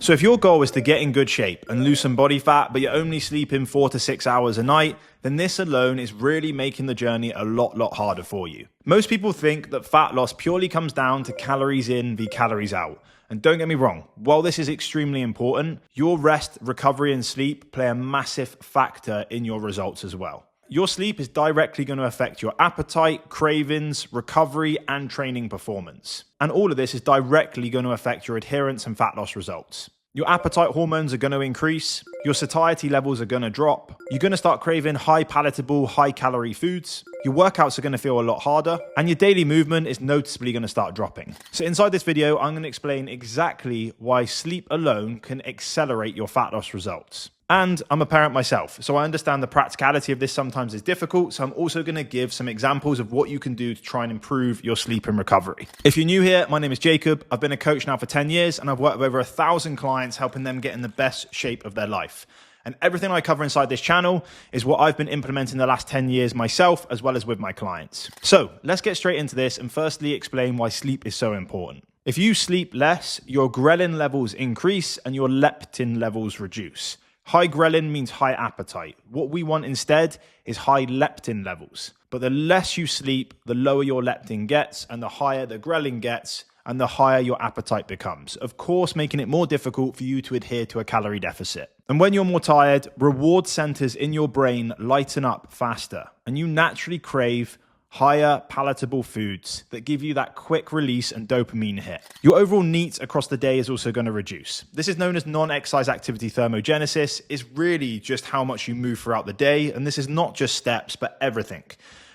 So if your goal is to get in good shape and lose some body fat, but you're only sleeping 4 to 6 hours a night, then this alone is really making the journey a lot harder for you. Most people think that fat loss purely comes down to calories in v calories out. And don't get me wrong, while this is extremely important, your rest, recovery, and sleep play a massive factor in your results as well. Your sleep is directly going to affect your appetite, cravings, recovery, and training performance. And all of this is directly going to affect your adherence and fat loss results. Your appetite hormones are going to increase, your satiety levels are going to drop, you're going to start craving high palatable, high calorie foods, your workouts are going to feel a lot harder, and your daily movement is noticeably going to start dropping. So inside this video, I'm going to explain exactly why sleep alone can accelerate your fat loss results. And I'm a parent myself, so I understand the practicality of this sometimes is difficult, so I'm also going to give some examples of what you can do to try and improve your sleep and recovery. If you're new here, my name is Jacob. I've been a coach now for 10 years, and I've worked with over 1,000 clients, helping them get in the best shape of their life. And everything I cover inside this channel is what I've been implementing the last 10 years myself, as well as with my clients. So let's get straight into this and firstly explain why sleep is so important. If you sleep less, your ghrelin levels increase and your leptin levels reduce. High ghrelin means high appetite. What we want instead is high leptin levels. But the less you sleep, the lower your leptin gets, and the higher the ghrelin gets, and the higher your appetite becomes. Of course, making it more difficult for you to adhere to a calorie deficit. And when you're more tired, reward centers in your brain lighten up faster, and you naturally crave higher palatable foods that give you that quick release and dopamine hit. Your overall NEAT across the day is also going to reduce. This is known as non-exercise activity thermogenesis. It's really just how much you move throughout the day, and this is not just steps, but everything.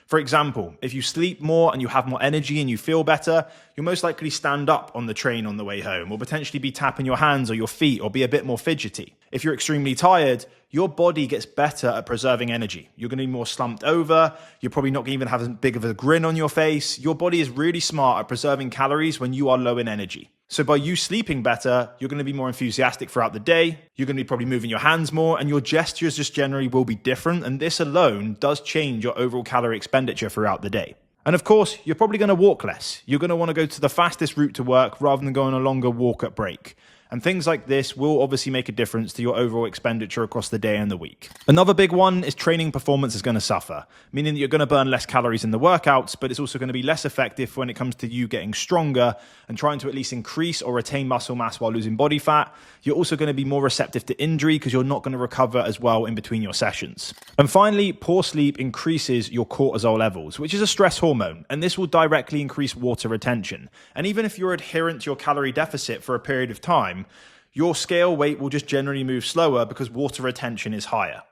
For example, if you sleep more and you have more energy and you feel better, you'll most likely stand up on the train on the way home, or potentially be tapping your hands or your feet, or be a bit more fidgety. If you're extremely tired, your body gets better at preserving energy. You're going to be more slumped over. You're probably not going to even have as big of a grin on your face. Your body is really smart at preserving calories when you are low in energy. So by you sleeping better, you're going to be more enthusiastic throughout the day. You're going to be probably moving your hands more, and your gestures just generally will be different. And this alone does change your overall calorie expenditure throughout the day. And of course, you're probably going to walk less. You're going to want to go to the fastest route to work rather than go on a longer walk at break. And things like this will obviously make a difference to your overall expenditure across the day and the week. Another big one is training performance is going to suffer, meaning that you're going to burn less calories in the workouts, but it's also going to be less effective when it comes to you getting stronger and trying to at least increase or retain muscle mass while losing body fat. You're also going to be more receptive to injury because you're not going to recover as well in between your sessions. And finally, poor sleep increases your cortisol levels, which is a stress hormone, and this will directly increase water retention. And even if you're adherent to your calorie deficit for a period of time, your scale weight will just generally move slower because water retention is higher.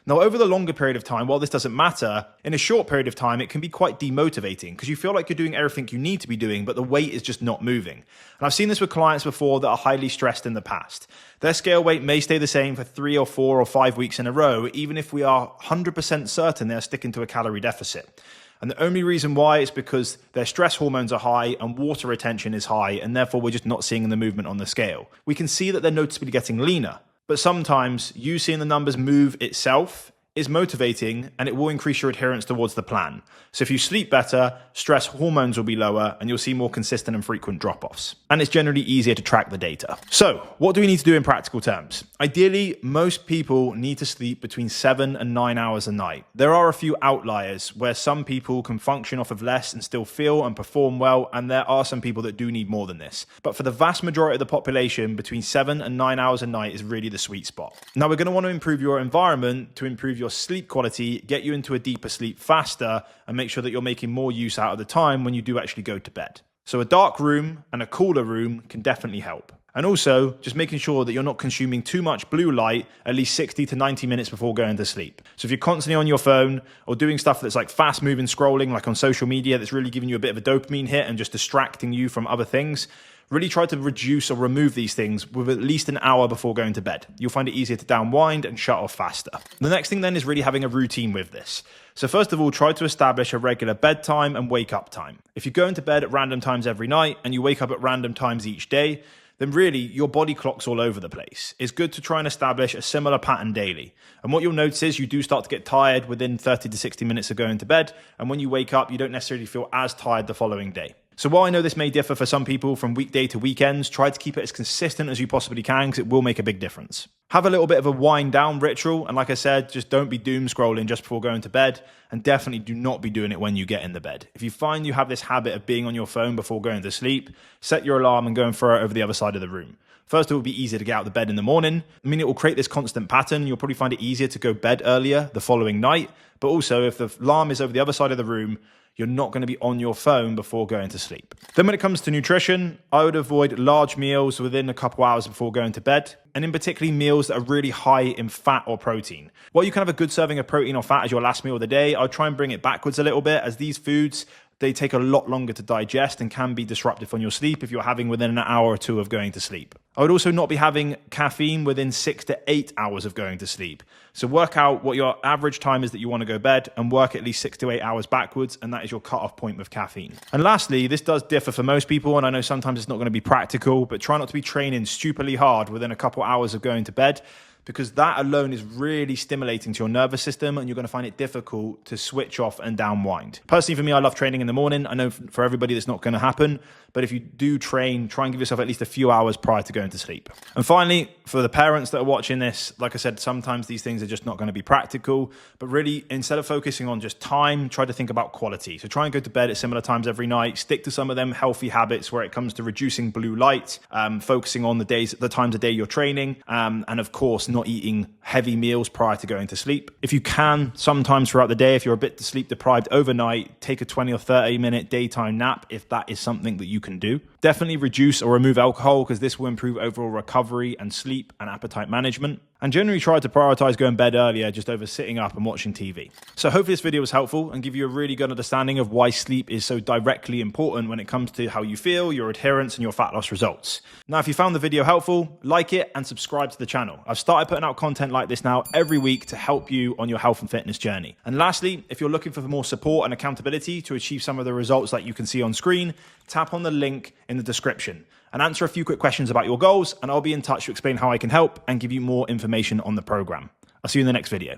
Now, over the longer period of time, while this doesn't matter, in a short period of time, it can be quite demotivating because you feel like you're doing everything you need to be doing, but the weight is just not moving. And I've seen this with clients before that are highly stressed in the past. Their scale weight may stay the same for 3 or 4 or 5 weeks in a row, even if we are 100% certain they're sticking to a calorie deficit. And the only reason why is because their stress hormones are high and water retention is high, and therefore we're just not seeing the movement on the scale. We can see that they're noticeably getting leaner, but sometimes you seeing the numbers move itself is motivating, and it will increase your adherence towards the plan. So if you sleep better, stress hormones will be lower, and you'll see more consistent and frequent drop-offs. And it's generally easier to track the data. So what do we need to do in practical terms? Ideally, most people need to sleep between 7 and 9 hours a night. There are a few outliers where some people can function off of less and still feel and perform well, and there are some people that do need more than this. But for the vast majority of the population, between 7 and 9 hours a night is really the sweet spot. Now, we're going to want to improve your environment to improve your sleep quality, get you into a deeper sleep faster, and make sure that you're making more use out of the time when you do actually go to bed. So a dark room and a cooler room can definitely help. And also, just making sure that you're not consuming too much blue light at least 60 to 90 minutes before going to sleep. So if you're constantly on your phone or doing stuff that's like fast moving scrolling, like on social media, that's really giving you a bit of a dopamine hit and just distracting you from other things, really try to reduce or remove these things with at least an hour before going to bed. You'll find it easier to downwind and shut off faster. The next thing then is really having a routine with this. So first of all, try to establish a regular bedtime and wake up time. If you're going to bed at random times every night and you wake up at random times each day, then really your body clock's all over the place. It's good to try and establish a similar pattern daily. And what you'll notice is you do start to get tired within 30 to 60 minutes of going to bed. And when you wake up, you don't necessarily feel as tired the following day. So while I know this may differ for some people from weekday to weekends, try to keep it as consistent as you possibly can because it will make a big difference. Have a little bit of a wind down ritual, and like I said, just don't be doom scrolling just before going to bed, and definitely do not be doing it when you get in the bed. If you find you have this habit of being on your phone before going to sleep, set your alarm and go and throw it over the other side of the room. First, it will be easier to get out of the bed in the morning. I mean, it will create this constant pattern. You'll probably find it easier to go bed earlier the following night, but also if the alarm is over the other side of the room, you're not going to be on your phone before going to sleep. Then when it comes to nutrition, I would avoid large meals within a couple hours before going to bed, and in particular meals that are really high in fat or protein. While you can have a good serving of protein or fat as your last meal of the day, I'll try and bring it backwards a little bit, as these foods, they take a lot longer to digest and can be disruptive on your sleep if you're having within an hour or two of going to sleep. I would also not be having caffeine within 6 to 8 hours of going to sleep. So work out what your average time is that you want to go to bed and work at least 6 to 8 hours backwards, and that is your cutoff point with caffeine. And lastly, this does differ for most people, and I know sometimes it's not going to be practical, but try not to be training stupidly hard within a couple hours of going to bed, because that alone is really stimulating to your nervous system, and you're going to find it difficult to switch off and downwind. Personally, for me, I love training in the morning. I know for everybody that's not going to happen, but if you do train, try and give yourself at least a few hours prior to going to sleep. And finally, for the parents that are watching this, like I said, sometimes these things are just not going to be practical, but really, instead of focusing on just time, try to think about quality. So try and go to bed at similar times every night. Stick to some of them healthy habits where it comes to reducing blue light, focusing on the times of day you're training, and of course, not eating heavy meals prior to going to sleep. If you can, sometimes throughout the day, if you're a bit sleep deprived overnight, take a 20 or 30 minute daytime nap if that is something that you can do. Definitely reduce or remove alcohol, because this will improve overall recovery and sleep and appetite management. And generally try to prioritize going to bed earlier just over sitting up and watching TV. So hopefully this video was helpful and give you a really good understanding of why sleep is so directly important when it comes to how you feel, your adherence, and your fat loss results. Now, if you found the video helpful, like it and subscribe to the channel. I've started putting out content like this now every week to help you on your health and fitness journey. And lastly, if you're looking for more support and accountability to achieve some of the results that you can see on screen, tap on the link in the description and answer a few quick questions about your goals, and I'll be in touch to explain how I can help and give you more information on the program. I'll see you in the next video.